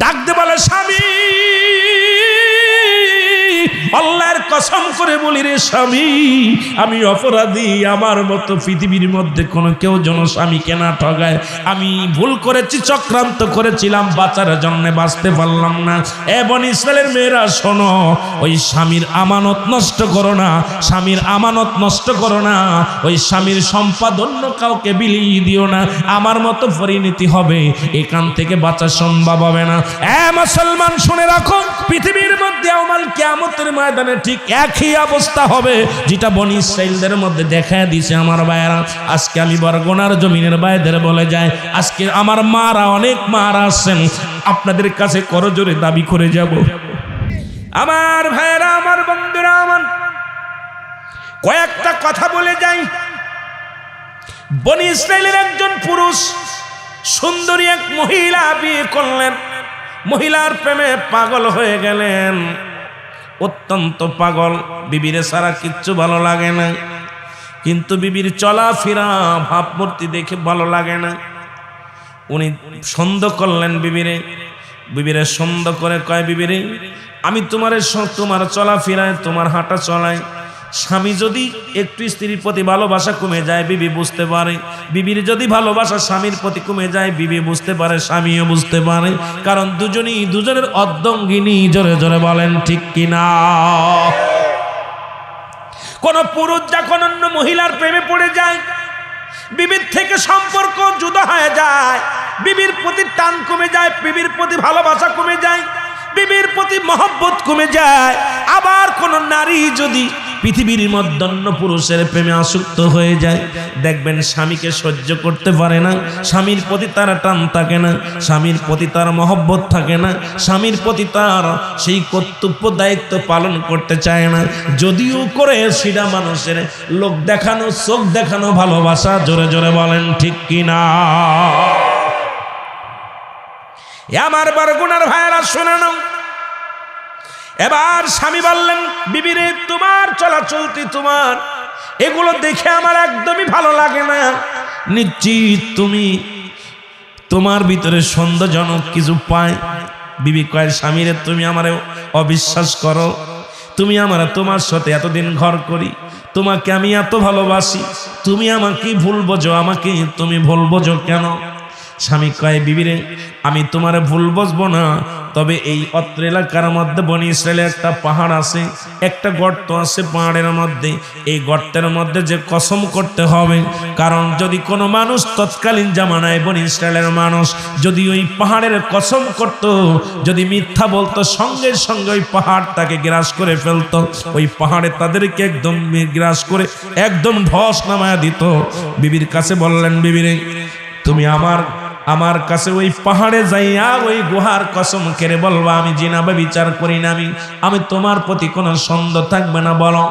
ডাক দে বলে, স্বামী আল্লাহর কসম করে বলি রে স্বামী, আমি অপরাধী। আমার মতো পৃথিবীর মধ্যে কোনো কেউ যেন স্বামীকে না ঠগায়। আমি ভুল করেছি, চক্রান্ত করেছিলাম, বাঁচার জন্য বাঁচতে পারলাম না। এ বনি ইসরায়েলের মেয়েরা শোনো, ওই স্বামীর আমানত নষ্ট করো না, স্বামীর আমানত নষ্ট করো না, ওই স্বামীর সম্পদ অন্য কাউকে বিলিয়ে দিও না। আমার মতো পরিণতি হবে, এখান থেকে বাঁচা সম্ভব হবে না। এ মুসলমান শুনে রাখো, পৃথিবীর মধ্যে আমাল কিয়ামতের ময়দানে ঠিক একই অবস্থা হবে যেটা বনি ইসরাইলদের মধ্যে দেখা দিয়েছে। আমার ভাইয়েরা, আজকে আমি বরগুনার জমিনের ভাইদের বলে যাই, আজকে আমার মারা, অনেক মারা আছেন, আপনাদের কাছে করজোরে দাবি করে যাব, আমার ভাইয়েরা, আমার বন্ধুরা, আমার কয়েকটা কথা বলে যাই। বনি ইসরাইলের একজন পুরুষ সুন্দরী এক মহিলা বিয়ে করলেন, মহিলার প্রেমে পাগল হয়ে গেলেন, অত্যন্ত পাগল। বিবিরে সারা কিচ্ছু ভালো লাগে না, কিন্তু বিবির চলাফেরা ভাবমূর্তি দেখে ভালো লাগে না। উনি সন্দেহ করলেন বিবিরে সন্দেহ করে কয়, বিবিরে আমি তোমার চলাফেরায়, তোমার হাঁটা চলায় স্বামী যদি একটু স্ত্রীর প্রতি ভালোবাসা কমে যায়, বিবি বুঝতে পারে। বিবির যদি ভালোবাসা স্বামীর প্রতি কমে যায়, বিবি বুঝতে পারে, স্বামীও বুঝতে পারে, কারণ দুজনই দুজনের অর্ধাঙ্গিনী। জোরে জোরে বলেন ঠিক কিনা? কোন পুরুষ যখন অন্য মহিলার প্রেমে পড়ে যায়, বিবির থেকে সম্পর্ক জুদা হয়ে যায়, বিবির প্রতি টান কমে যায়, বিবির প্রতি ভালোবাসা কমে যায়, বিবির প্রতি মহব্বত কমে যায়। আবার কোন নারী যদি পৃথিবীর মধ্যে অন্য পুরুষের প্রেমে আসক্ত হয়ে যায়, দেখবেন স্বামীকে সহ্য করতে পারে না, স্বামীর প্রতি তার টান থাকে না, স্বামীর প্রতি তার মহব্বত থাকে না, স্বামীর প্রতি তার সেই কর্তব্য দায়িত্ব পালন করতে চায় না। যদিও করে সেটা মানুষের লোক দেখানো, চোখ দেখানো ভালোবাসা। জোরে জোরে বলেন ঠিক কিনা? আমার বরগুনার ভাইয়েরা শুনে নাও, এবার স্বামী বললেন, বিবিরে তোমার চলাচলতি, তোমার এগুলো দেখে আমার একদমই ভালো লাগে না, নিশ্চিত তুমি তোমার ভিতরে সন্দেহজনক কিছু পায়। বিবি কয়, স্বামীরে তুমি আমারে অবিশ্বাস করো, তুমি তোমার সাথে এতদিন ঘর করি, তোমাকে আমি এত ভালোবাসি, তুমি আমাকে ভুল বোঝো, আমাকে তুমি ভুল বোঝো কেন? স্বামী কয়, বিবিরে আমি তোমারে ভুল বুঝবো না, তবে এই অত্র এলাকার মধ্যে বনি ইসরায়েলের একটা পাহাড় আছে, একটা গর্ত আছে পাহাড়ের মধ্যে, এই গর্তের মধ্যে যে কসম করতে হবে, কারণ যদি কোনো মানুষ তৎকালীন জামানায় বনি ইসরায়েলের মানুষ যদি ওই পাহাড়ের কসম করত, যদি মিথ্যা বলতো, সঙ্গে সঙ্গে ওই পাহাড় তাকে গ্রাস করে ফেলতো, ওই পাহাড়ে তাদেরকে একদম গ্রাস করে একদম ধস নামায়া দিত। বিবির কাছে বললেন, বিবিরে তুমি আমার কাছে ওই পাহাড়ে যাইয়া ওই গুহার কসম কেড়ে বলবা আমি জিনা ব্যভিচার করি না, আমি তোমার প্রতি কোনো সন্দেহ থাকবে না, বলো।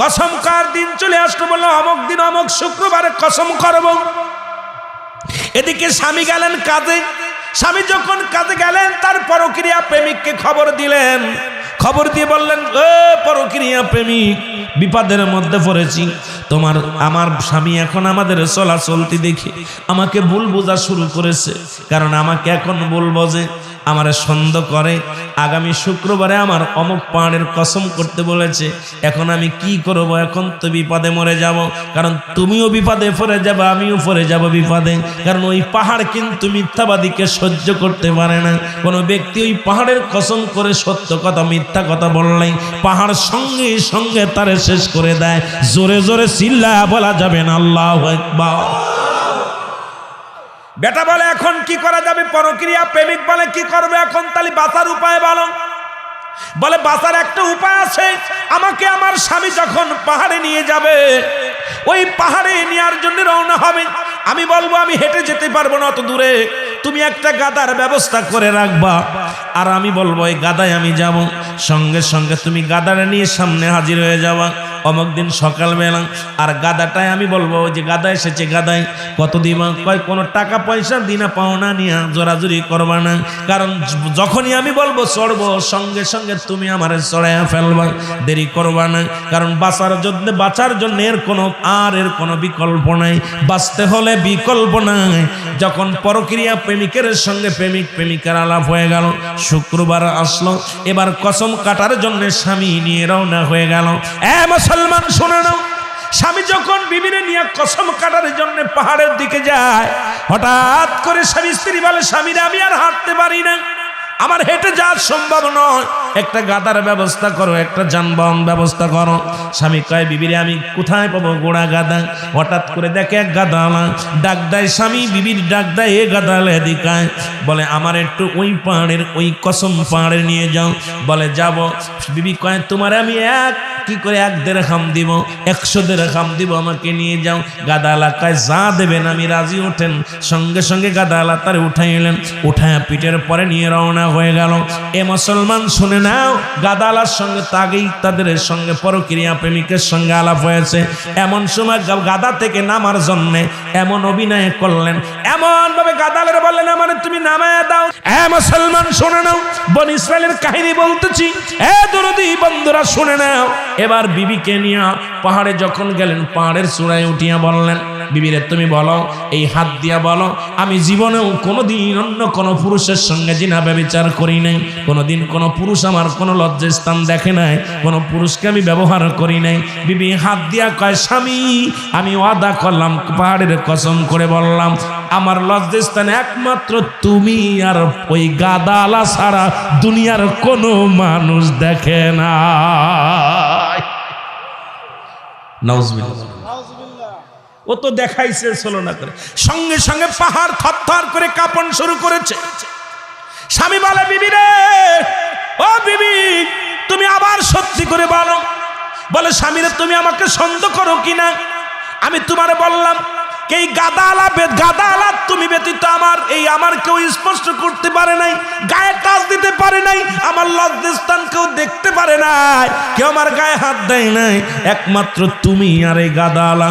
কসম কার দিন চলে আসলো, বললো অমুক দিন অমুক শুক্রবারে কসম করব। এদিকে স্বামী গেলেন কাজে, স্বামী যখন কাজে গেলেন তার পরক্রিয়া প্রেমিককে খবর দিলেন, খবর দিয়ে বললেন, ও পরক্রিয়া প্রেমিক, বিপদের মধ্যে পড়েছি, আমার স্বামী এখন আমাদের চলাচলতি দেখি আমাকে ভুল বোঝা শুরু করেছে, কারণ আমাকে এখন ভুল বোঝে, আমারে সন্দেহ করে, আগামী শুক্রবারে আমার অমুক পাহাড়ের কসম করতে বলেছে, এখন আমি কি করব? এখন তো বিপদে মরে যাব, কারণ তুমিও বিপদে পড়ে যাবে, আমিও পড়ে যাব বিপদে, কারণ ওই পাহাড় কিন্তু মিথ্যাবাদীকে সহ্য করতে পারে না। কোনো ব্যক্তি ওই পাহাড়ের কসম করে সত্য কথা মিথ্যা কথা বললেই পাহাড় সঙ্গে সঙ্গে তারে শেষ করে দেয়। জোরে জোরে চিল্লায়া বলা যাবে না আল্লাহু আকবার। বেটা বলে, এখন কি করা যাবে? পরক্রিয়া প্রেমিক বলে, কি করবে এখন? তাহলে বাঁচার উপায় বলো। বলে, বাঁচার একটা উপায় আছে, আমাকে আমার স্বামী যখন পাহাড়ে নিয়ে যাবে, ওই পাহাড়ে নেওয়ার জন্য রওনা হবে, আমি বলবো আমি হেঁটে যেতে পারবো না অত দূরে, তুমি একটা গাদার ব্যবস্থা করে রাখবা, আর আমি বলবো এই গাদায় আমি যাব, সঙ্গে সঙ্গে তুমি গাদারে নিয়ে সামনে হাজির হয়ে যাবা। অমুক দিন সকালবেলা। আর গাদাটায় আমি বলবো যে গাদা এসেছে, গাদায় কত দিবা? কয় কোনো টাকা পয়সা দিনা পাওনা নিয়া জোরাজুরি করবা না, কারণ যখনই আমি বলবো চড়বো সঙ্গে সঙ্গে তুমি আমারে চড়াইয়া ফেলবা, দেরি করবা না। কারণ বাঁচার জন্য এর কোনো বিকল্প নাই, বাঁচতে হলে বিকল্প নাই। যখন পরক্রিয়া প্রেমিকের সঙ্গে প্রেমিকার আলাপ হয়ে গেল, শুক্রবার আসলো, এবার কসম কাটার জন্য স্বামী নিয়ে রওনা হয়ে গেল। মুসলমান শুনে নাও, স্বামী যখন বিবিরে নিয়ে কসম কাটার জন্য পাহাড়ের দিকে যায়, হঠাৎ করে স্বামী স্ত্রী বলে, স্বামীরে আমি আর হাঁটতে পারি না, আমার হেঁটে যাওয়া সম্ভব নয়, একটা গাদার ব্যবস্থা করো, একটা যানবাহন ব্যবস্থা করো। স্বামী কয়, বিবিরে আমি কোথায় পাবো গোড়া গাদা? হঠাৎ করে দেখে এক গাদালা ডাক দেয়, স্বামী বিবির ডাক দেয়, এ গাদালে এদিকায়, বলে আমার একটু ওই পাহাড়ের ওই কসম পাহাড়ে নিয়ে যাও। বলে যাব। বিবি কয়, তোমার আমি কি করে 1 দিরহাম দিব, 100 দিরহাম দিব, আমাকে নিয়ে যাও। গাদালা কয়, যা দেবেন আমি রাজি। ওঠেন। সঙ্গে সঙ্গে গাদালা তারে উঠাইলেন, উঠায় পিঠের পরে নিয়ে রওনা হয়ে গেল। এ মুসলমান শুনে নাও, গাদালার সঙ্গে তাদের সঙ্গে পরক্রিয়া প্রেমিকের সঙ্গে আলাপ হয়েছে। এমন সময় গাদা থেকে নামার জন্য এমন অভিনয় করলেন, এমন ভাবে গাদালের বললেন, আমার তুমি নামায় দাও। এ মুসলমান শুনে নাও, বনি ইসরাইলের কাহিনী বলতেছি, এ দরদি বন্ধুরা শুনে নাও। এবার বিবিকে নিয়ে পাহাড়ে যখন গেলেন, পাহাড়ের চূড়ায় উঠিয়া বললেন, বিবিরে তুমি বলো, এই হাত দিয়া বলো, আমি জীবনেও কোনোদিন অন্য কোনো পুরুষের সঙ্গে জিনা ব্যভিচার করি নাই, কোনোদিন কোনো পুরুষ আমার কোনো লজ্জাস্থান দেখে নাই, কোনো পুরুষকে আমি ব্যবহার করি নাই। বিবি হাত দিয়া কয়, স্বামী আমি ওয়াদা করলাম, পাহাড়ের কসম করে বললাম, আমার লজ্জাস্থানে একমাত্র তুমি আর ওই গাদালা ছাড়া দুনিয়ার কোনো মানুষ দেখে না। নাউজুবিল্লাহ। ও তো দেখাইছে ছলনা করে। সঙ্গে সঙ্গে পাহাড় থরথর করে কাঁপন শুরু করেছে। স্বামী বলে, বিবি রে, ও বিবি, তুমি আবার সত্যি করে বলো। বলে, স্বামী রে, তুমি আমাকে সন্দেহ করো কিনা? আমি তোমারে বললাম, এই গাদালা তুমি ব্যতীত আমার কেউ স্পর্শ করতে পারে নাই, গায়ে টাচ দিতে পারে নাই, আমার লজ্জাস্থান কেউ দেখতে পারে নাই, কেউ আমার গায়ে হাত দেয় নাই, একমাত্র তুমি আর এই গাদালা।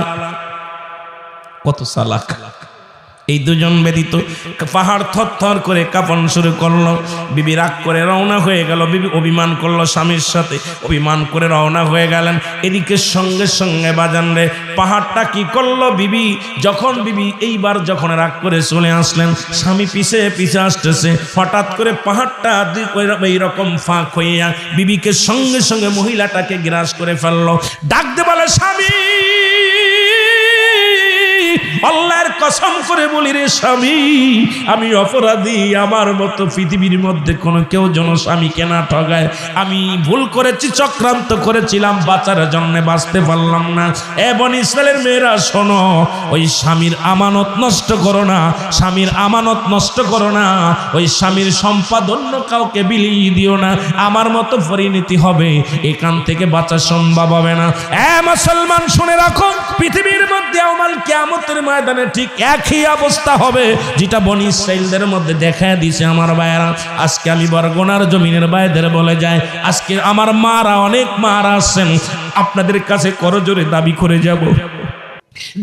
কত চালাক! এই দুজন ব্যতীত পাহাড় থরথর করে কাঁপন শুরু করলো। বিবি রাগ করে রওনা হয়ে গেল। বিবি অভিমান করলো স্বামীর সাথে, অভিমান করে রওনা হয়ে গেলেন। এদিকে সঙ্গে সঙ্গে বাজান রে, পাহাড়টা কি করলো? বিবি এইবার যখন রাগ করে চলে আসলেন, স্বামী পিছে পিছে আসতেছে, হঠাৎ করে পাহাড়টা এইরকম ফাঁক হইয়া বিবিকে সঙ্গে সঙ্গে মহিলাটাকে গ্রাস করে ফেললো। ডাকতে বলে, স্বামী, আল্লাহর কসম করে বলি রে স্বামী, আমি অপরাধী, আমার মতো পৃথিবীর মধ্যে কোনো কেউ যেন স্বামীকে না ঠগায়। আমি ভুল করেছি, চক্রান্ত করেছিলাম, বাঁচার জন্য বাঁচতে পারলাম না। এ বনি ইসরাইলের মেয়েরা শোনো, ওই স্বামীর আমানত নষ্ট করো না, স্বামীর আমানত নষ্ট করো না, ওই স্বামীর সম্পদ অন্য কাউকে বিলিয়ে দিও না, আমার মতো পরিণতি হবে, এখান থেকে বাঁচা সম্ভব হবে না। এ মুসলমান শুনে রাখো, পৃথিবীর মধ্যে আমাল কিয়ামতের ময়দানে ঠিক একই অবস্থা হবে যেটা বনি ইসরাইলদের মধ্যে দেখা দিয়েছে। আমার ভাইয়েরা, আজকে আমি বরগুনার জমিনের ভাইদের বলে যায়, আজকে আমার মারা, অনেক মারা আছেন, আপনাদের কাছে করজোরে দাবি করে যাব,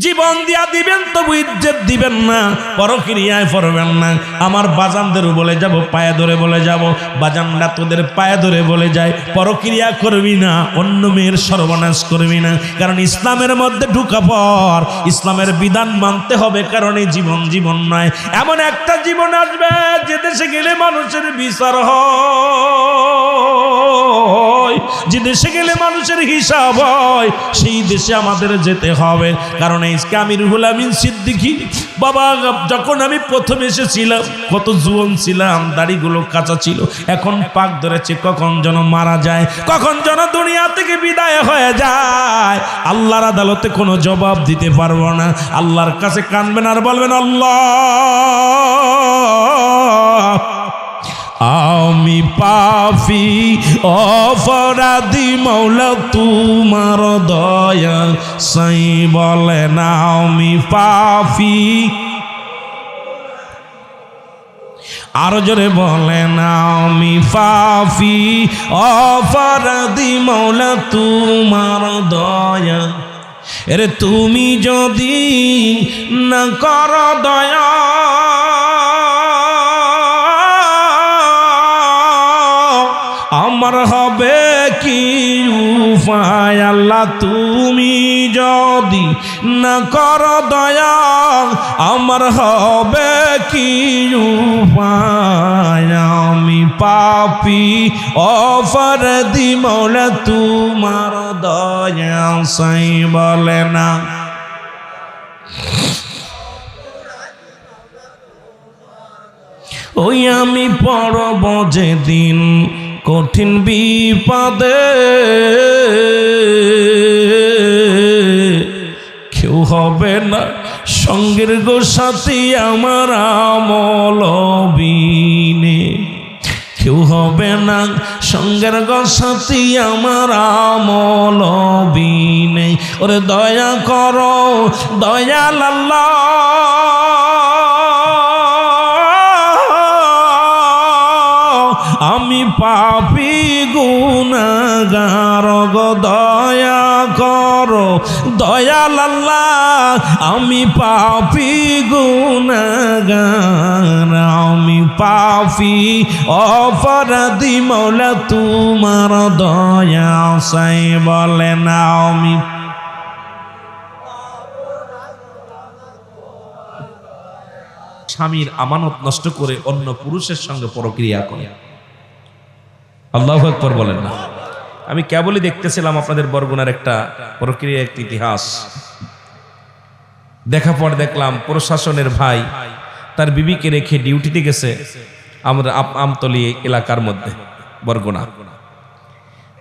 জীবন দিয়া দিবেন তবু ইজ্জত দিবেন না, পরক্রিয়ায় পড়বেন না। আমার বাজানদের বলে যাব, পায়ে ধরে বলে যাব, বাজানরা তোদের পায়ে ধরে বলে যায়, পরক্রিয়া করবি না, অন্য মেয়ের সর্বনাশ করবি না, কারণ ইসলামের মধ্যে ঢুকা পর, ইসলামের বিধান মানতে হবে, কারণ এই জীবন নয়, এমন একটা জীবন আসবে যে দেশে গেলে মানুষের বিচার হয়, যে দেশে গেলে মানুষের হিসাব হয়, সেই দেশে আমাদের যেতে হবে। কারণ আজকে আমি রুহুল আমিন সিদ্দিকী বাবা, যখন আমি প্রথম এসেছিলাম কত জুয়ান ছিলাম, দাড়িগুলো কাঁচা ছিল, এখন পাক ধরেছে, কখন যেন মারা যায়, কখন যেন দুনিয়া থেকে বিদায় হয়ে যায়, আল্লাহর আদালতে কোনো জবাব দিতে পারবো না। আল্লাহর কাছে কাঁদবেন আর বলবেন, আল্লাহ আমি পাপী অপরাধী, মৌলা তোমার দয়া সাই বলে না, আমি পাপী আরো জোরে বলেন আমি পাপী অপরাধী মওলা তোমার দয়া, এরে তুমি যদি না করো দয়া আমার হবে কি উপায়। আল্লাহ তুমি যদি না করো দয়া আমার হবে কি উপায়। আমি পাপী অপরাধী মওলা তোমার দয়া চাই বলে না। ওই আমি পড়ব যেদিন কঠিন বিপদে, কেউ হবে না সঙ্গের গো সাথী আমার আমল বিনে, কেউ হবে না সঙ্গের গো সাথী আমার আমল বিনে। ওরে দয়া করো দয়াল আল্লাহ, আমি পাপী গুনাহগার গো দয়া করো দয়াল আল্লাহ, আমি পাপী গুনাহগার, আমি পাপী অপরাধী মওলা তোমার দয়া চাই বলে না। আমি স্বামীর আমানত নষ্ট করে অন্য পুরুষের সঙ্গে পরক্রিয়া করে। আল্লাহু আকবার বলেন না। আমি কেবলই দেখতেছিলাম আপনাদের বরগুনার একটা প্রক্রিয়া, একটা ইতিহাস দেখা পরে দেখলাম প্রশাসনের ভাই তার বিবিকে রেখে ডিউটিতে গেছে আমরা আমতলী এলাকার মধ্যে বরগুনা।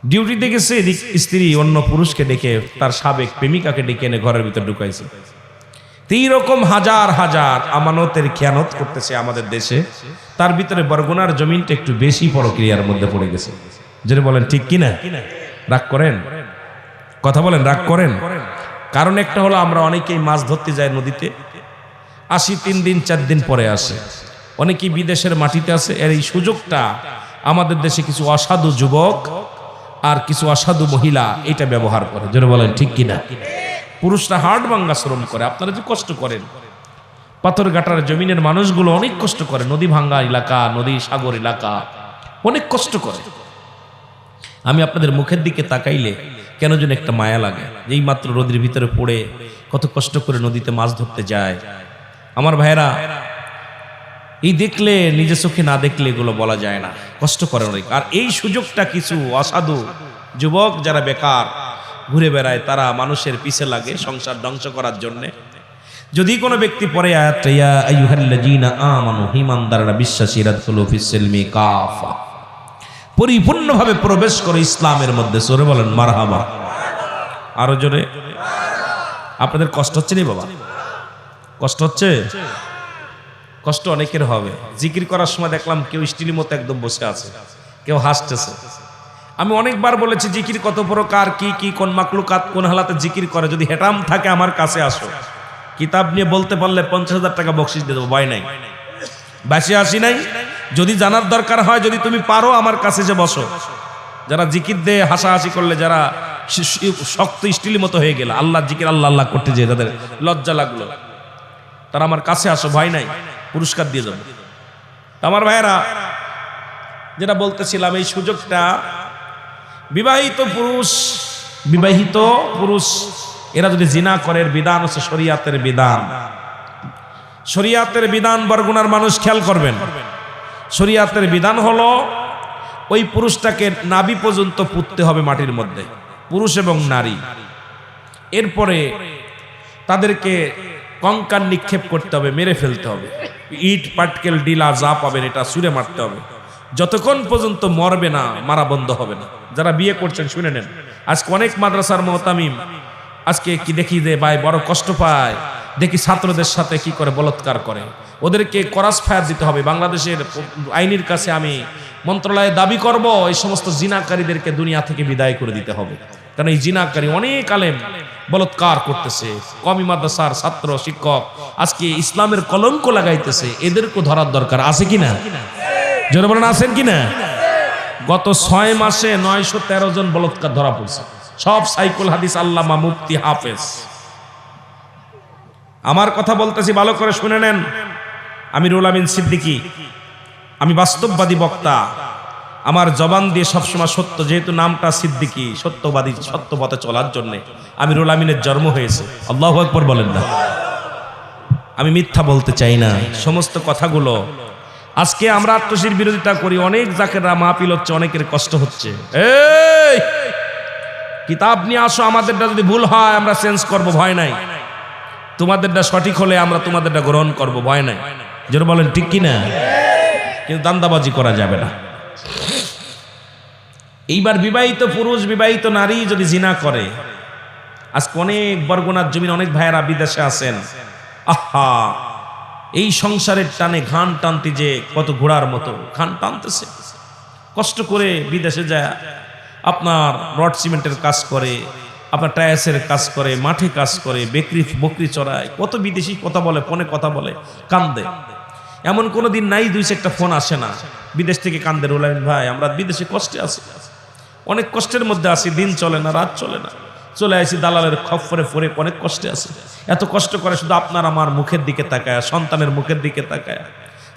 ডিউটিতে গেছে, স্ত্রী অন্য পুরুষকে ডেকে তার সাবেক প্রেমিকাকে ডেকে এনে ঘরের ভিতর ঢুকাইছে। এই রকম হাজার হাজার আমানতের খেয়ানত করতেছে আমাদের দেশে। তার ভিতরে বরগুনার জমিনটা একটু বেশি প্রক্রিয়ার মধ্যে পড়ে গেছে। যেটা বলেন ঠিক কিনা? রাগ করেন? কথা বলেন, রাগ করেন? কারণ একটা হলো আমরা অনেকেই মাছ ধরতে যাই নদীতে, আসি 3 দিন 4 দিন পরে আসে। অনেকেই বিদেশের মাটিতে আছে। এর এই সুযোগটা আমাদের দেশে কিছু অসাধু যুবক আর কিছু অসাধু মহিলা এটা ব্যবহার করে। যেটা বলেন ঠিক কিনা? পুরুষরা হাড় ভাঙ্গা শ্রম করে। আপনারা যে কষ্ট করেন, পাথর ঘাটার জমিনের মানুষগুলো অনেক কষ্ট করে, নদী ভাঙ্গা এলাকা, নদী সাগর এলাকা অনেক কষ্ট করে। আমি আপনাদের মুখের দিকে তাকাইলে কেন যেন একটা মায়া লাগে, যেই মাত্র নদীর ভিতরে পড়ে কত কষ্ট করে নদীতে মাছ ধরতে যায়। আমার ভাইরা, এই দেখলে নিজে চোখে না দেখলে এগুলো বলা যায় না, কষ্ট করে অনেক। আর এই সুযোগটা কিছু অসাধু যুবক যারা বেকার ঘুরে বেড়ায় তারা মানুষের পিছে লাগে সংসার ধ্বংস করার জন্যে। যদি কোনো ব্যক্তি পরে আয়াতটা ইয়া আইয়ুহাল্লাযীনা আমানু, ঈমানদাররা বিশ্বাসীরা দুখুলু ফিস-সিলমি কাফা, পরিপূর্ণভাবে প্রবেশ করে ইসলামের মধ্যে। জোরে বলেন মারহাবা। আরো জোরে। আপনাদের কষ্ট হচ্ছে নি বাবা? কষ্ট হচ্ছে? কষ্ট অনেকের হবে। জিকির করার সময় দেখলাম কেউ স্টিলের মতো একদম বসে আছে, কেউ হাসতেছে। আমি অনেকবার বলেছি জিকির কত প্রকার, কি কি কোন মাকলুকাত কোন হালাতে জিকির করে। যদি হেটাম থাকে আমার কাছে আসো, কিতাব নিয়ে বলতে পারলে 50,000 টাকা বকশিশ দিয়ে দেবো। ভয় নাই, বেশি আসি নাই। যদি জানার দরকার হয়, যদি তুমি পারো আমার কাছে যে বসো। যারা জিকির দিয়ে হাসাহাসি করলে, যারা শক্ত স্টিলের মতো হয়ে গেল, আল্লাহ জিকির আল্লাহ আল্লাহ করতে যেয়ে তাদের লজ্জা লাগলো, তারা আমার কাছে আসো, ভয় নাই, পুরস্কার দিয়ে যাবো। আমার ভাইয়েরা, যেটা বলতেছিলাম, এই সুযোগটা বিবাহিত পুরুষ এরা যদি জিনা করে, বিধান হচ্ছে শরিয়াতের বিধান। শরিয়াতের বিধান বরগুনার মানুষ খেয়াল করবেন। শরিয়াতের বিধান হলো ওই পুরুষটাকে নাভি পর্যন্ত পুঁততে হবে মাটির মধ্যে, পুরুষ এবং নারী। এরপরে তাদেরকে কঙ্কাল নিক্ষেপ করতে হবে, মেরে ফেলতে হবে। ইট পাটকেল ডিলা যা পাবেন এটা ছুঁড়ে মারতে হবে। যতক্ষণ পর্যন্ত মরবে না, মারা বন্ধ হবে না। যারা বিয়ে করছেন শুনে নেন। আজকে অনেক মাদ্রাসার মুতামিম আজকে কি দেখি যে ভাই বড় কষ্ট পায়, দেখি ছাত্রদের সাথে কি করে বলৎকার করে। ওদেরকে ক্রস ফায়ার দিতে হবে। বাংলাদেশের আইনের কাছে আমি মন্ত্রণালয়ে দাবি করব, এই সমস্ত জিনাকারীদেরকে দুনিয়া থেকে বিদায় করে দিতে হবে। কারণ এই জিনাকারী অনেক আলেম বলৎকার করতেছে, কওমি মাদ্রাসার ছাত্র শিক্ষক আজকে ইসলামের কলঙ্ক লাগাইতেছে, এদেরকে ধরার দরকার আছে কিনা? জোরে বলেন আছেন কিনা? গত 6 মাসে 913 জন বলৎকার ধরা পড়ছে, সব সাইকুল হাদিস আল্লামা মুফতি হাফেজ। আমার কথা বলতেছি ভালো করে শুনে নেন। আমি রুহুল আমিন সিদ্দিকী, আমি বাস্তববাদী বক্তা। আমার জবান দিয়ে সবসময় সত্য, যেহেতু নামটা সিদ্দিকী, সত্যবাদী, সত্য পথে চলার জন্য আমি রুহুল আমিনের জন্ম হয়েছে। আল্লাহু আকবার বলেন না। আমি মিথ্যা বলতে চাই না। সমস্ত কথাগুলো আজকে আমরা আত্মশির বিরোধিতা করি, অনেক জাকেররা মাহফিল হচ্ছে, অনেকের কষ্ট হচ্ছে। এই কিতাব নিয়ে আসো, আমাদেরটা যদি ভুল হয় আমরা চেঞ্জ করব, ভয় নাই। তোমাদেরটা সঠিক হলে আমরা তোমাদেরটা গ্রহণ করব, ভয় নাই। যেটা বলেন ঠিক কিনা? কিন্তু দান্দাবাজি করা যাবে না। এইবার বিবাহিত পুরুষ, বিবাহিত নারী যদি জিনা করে, আজকে অনেক বরগুনার জমিন অনেক ভাইয়েরা বিদেশে আছেন, আহা এই সংসারের টানে ঘান টানতে যে কত ঘোড়ার মতো ঘান টানতেছে, কষ্ট করে বিদেশে যায় আপনার রড সিমেন্টের কাজ করে, আপনার টায়াসের কাজ করে, মাঠে কাজ করে, বকরি চড়ায়, কত বিদেশি কথা বলে, ফোনে কথা বলে, কান্দে। এমন কোনো দিন নাই 2-1টা ফোন আসে না, বিদেশ থেকে কান্দে, রুহুল আমিন ভাই আমরা বিদেশে কষ্টে আছি, অনেক কষ্টের মধ্যে আছি, দিন চলে না, রাত চলে না, চলে আসি দালালের খপ্পরে পড়ে, অনেক কষ্টে আছে। এত কষ্ট করে শুধু আপনার আমার মুখের দিকে তাকায়, সন্তানের মুখের দিকে তাকায়,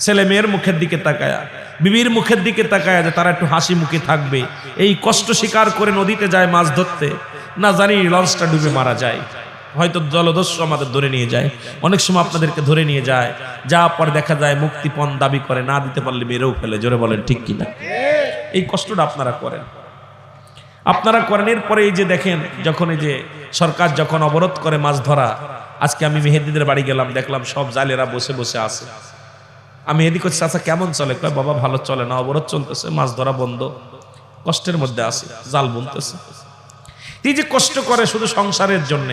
ছেলে মেয়ের মুখের দিকে তাকায়, বিবির মুখের দিকে তাকায় যে তারা একটু হাসি মুখে থাকবে। এই কষ্ট স্বীকার করে নদীতে যায় মাছ ধরতে, না জানি লঞ্চটা ডুবে মারা যায়, হয়তো জলদস্যু আমাদের ধরে নিয়ে যায়, অনেক সময় আপনাদেরকে ধরে নিয়ে যায়, যা পর দেখা যায় মুক্তিপণ দাবি করে, না দিতে পারলে মেরেও ফেলে। জোরে বলেন ঠিক কিনা? এই কষ্টটা আপনারা করেন, আপনারা করেন। এরপরে এই যে দেখেন, যখন এই যে সরকার যখন অবরোধ করে মাছ ধরা, আজকে আমি মেহেদিদের বাড়ি গেলাম, দেখলাম সব জালেরা বসে বসে আছে। আমি এদিক করছি, আচ্ছা কেমন চলে? কয় বাবা ভালো চলে না, অবরোধ চলতেছে, মাছ ধরা বন্ধ, কষ্টের মধ্যে আছে, জাল বুনতেছে। এই যে কষ্ট করে শুধু সংসারের জন্য,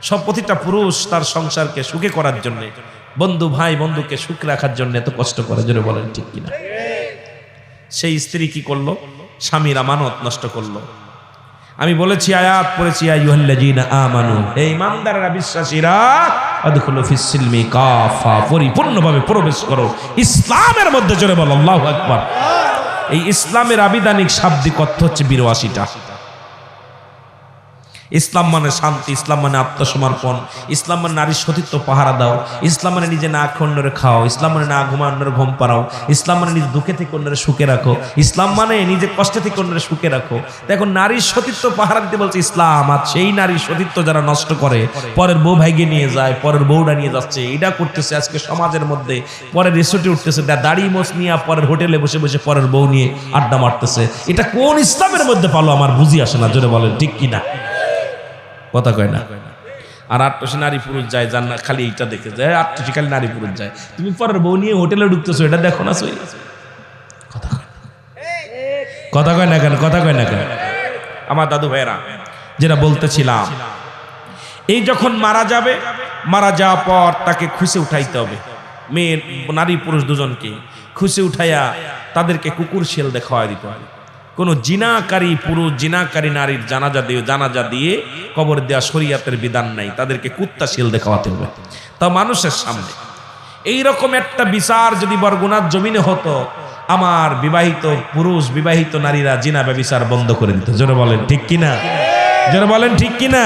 সব প্রতিটা পুরুষ তার সংসারকে সুখে করার জন্য, বন্ধু ভাই বন্ধুকে সুখ রাখার জন্য এত কষ্ট করে। জোরে বলেন ঠিক কিনা? সেই স্ত্রী কি করলো? স্বামীর আমানত নষ্ট করলো। আমি বলেছি, আয়াত পড়েছি, আইয়ুহাল্লাযীনা আমানু, হে ঈমানদাররা, বিশ্বাসীরা, আদখুলু ফিস সিলমি কাফা, পরিপূর্ণভাবে প্রবেশ করো ইসলামের মধ্যে। জোরে বলো আল্লাহু আকবার। এই ইসলামের আবিধানিক শাব্দিক অর্থ হচ্ছে 82টা। ইসলাম মানে শান্তি, ইসলাম মানে আত্মসমর্পণ, ইসলাম মানে নারীর সতীত্ব পাহারা দাও, ইসলাম মানে নিজে না খেয়ে অন্যরে খাও, ইসলাম মানে না ঘুমা অন্যরে ঘুম পাড়াও, ইসলাম মানে নিজে দুঃখে থেকে অন্যরে সুখে রাখো, ইসলাম মানে নিজে কষ্টে থেকে অন্যরে সুখে রাখো। দেখো নারীর সতীত্ব পাহারা দিতে বলছে ইসলাম। আর সেই নারীর সতীত্ব যারা নষ্ট করে, পরের বউ ভাইগে নিয়ে যায়, পরের বউটা নিয়ে যাচ্ছে, এটা করতেছে আজকে সমাজের মধ্যে। পরের রিসোর্টে উঠতেছে, দাড়ি মোছ নিয়ে পরের হোটেলে বসে বসে পরের বউ নিয়ে আড্ডা মারতেছে। এটা কোন ইসলামের মধ্যে পালো? আমার বুঝি আসে না। জোরে বলেন ঠিক কিনা? কথা কয় না। আর 800 নারী পুরুষ যায়, জান্নাত খালি এইটা দেখে যায়, 800 খালি নারী পুরুষ যায়। তুমি পরের বউ নিয়ে হোটেলে ঢুকতেছো, এটা দেখো না? কথা কয় না, কথা কয় না কেন? কথা কয় না কেন? আমার দাদু ভাইরা, যেটা বলতেছিলাম, এই যখন মারা যাবে, মারা যাওয়ার পর তাকে খুশি উঠাইতে হবে। মেয়ে নারী পুরুষ দুজনকে খুশি উঠাইয়া তাদেরকে কুকুর শেল দেখাওয়া দিতে হবে। কোন জিনাকারী পুরুষ, জিনাকারী নারীর জানাজা দিয়ে কবর দেওয়া শরীয়তের বিধান নাই, তাদেরকে কুত্তা শিল দেখাতে হবে, তা মানুষের সামনে। এইরকম একটা বিচার যদি বরগুনার জমিনে হতো, আমার বিবাহিত পুরুষ, বিবাহিত নারীরা জিনা ব্যভিচার বন্ধ করে দিত। জোরে বলেন ঠিক কিনা? জোরে বলেন ঠিক কিনা?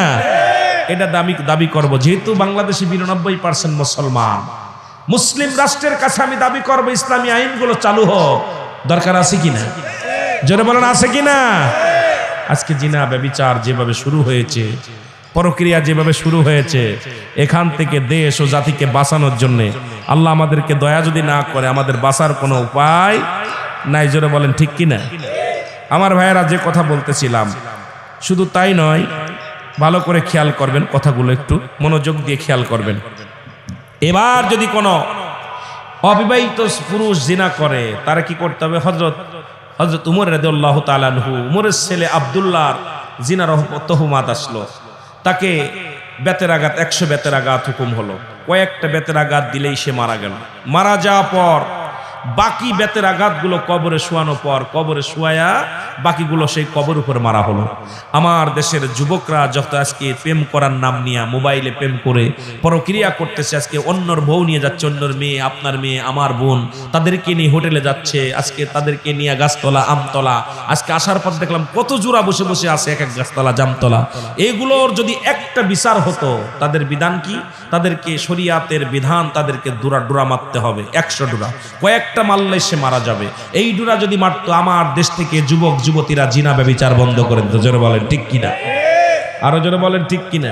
এটা দাবি করব, যেহেতু বাংলাদেশে 92% মুসলমান, মুসলিম রাষ্ট্রের কাছে আমি দাবি করব ইসলামী আইনগুলো চালু হোক। দরকার আছে কিনা? জোরে বলেন আছে কিনা? আজকে জিনা ব্যভিচার যেভাবে শুরু হয়েছে, পরক্রিয়া যেভাবে শুরু হয়েছে, এখান থেকে দেশ ও জাতিকে বাঁচানোর জন্য আল্লাহ আমাদেরকে দয়া যদি না করে, আমাদের বাঁচার কোনো উপায় নাই। জোরে বলেন ঠিক কিনা? আমার ভাইয়েরা, যে কথা বলতেছিলাম, শুধু তাই নয়, ভালো করে খেয়াল করবেন, কথাগুলো একটু মনোযোগ দিয়ে খেয়াল করবেন। এবার যদি কোনো অবিবাহিত পুরুষ জিনা করে, তারা কি করতে হবে? হযরত উমর রাদিয়াল্লাহু তাআলা আনহু, উমরের ছেলে আব্দুল্লাহর জিনার তহমাত আসলো, তাকে বেতের আঘাত, 100 বেতের আঘাত হুকুম হলো। কয়েকটা বেতের আঘাত দিলেই সে মারা গেল। মারা যাওয়ার পর বাকি বেতের আঘাতগুলো কবরে শোয়ানো পর কবরে শোয়া বাকিগুলো সেই কবর উপরে মারা হলো। আমার দেশের যুবকরা যত আজকে প্রেম করার নাম নিয়ে মোবাইলে প্রেম করে পরক্রিয়া করতেছে, আজকে অন্যর বউ নিয়ে যাচ্ছে, অন্যর মেয়ে, আপনার মেয়ে, আমার বোন, তাদেরকে নিয়ে হোটেলে যাচ্ছে, আজকে তাদেরকে নিয়ে গাছতলা, আমতলা, আজকে আসার পর দেখলাম কত জোড়া বসে বসে আছে এক এক গাছতলা, জামতলা। এগুলোর যদি একটা বিচার হতো, তাদের বিধান কি? তাদেরকে শরিয়াতের বিধান, তাদেরকে ডোরা মারতে হবে, 100 ডোরা, কয়েকটা মারলে সে মারা যাবে। এই ডোরা যদি মারতো, আমার দেশ থেকে যুবক যুবতীরা জিনা ব্যভিচার বন্ধ করে দিত। জোরে বলেন ঠিক কিনা? আরো জোরে বলেন ঠিক কিনা?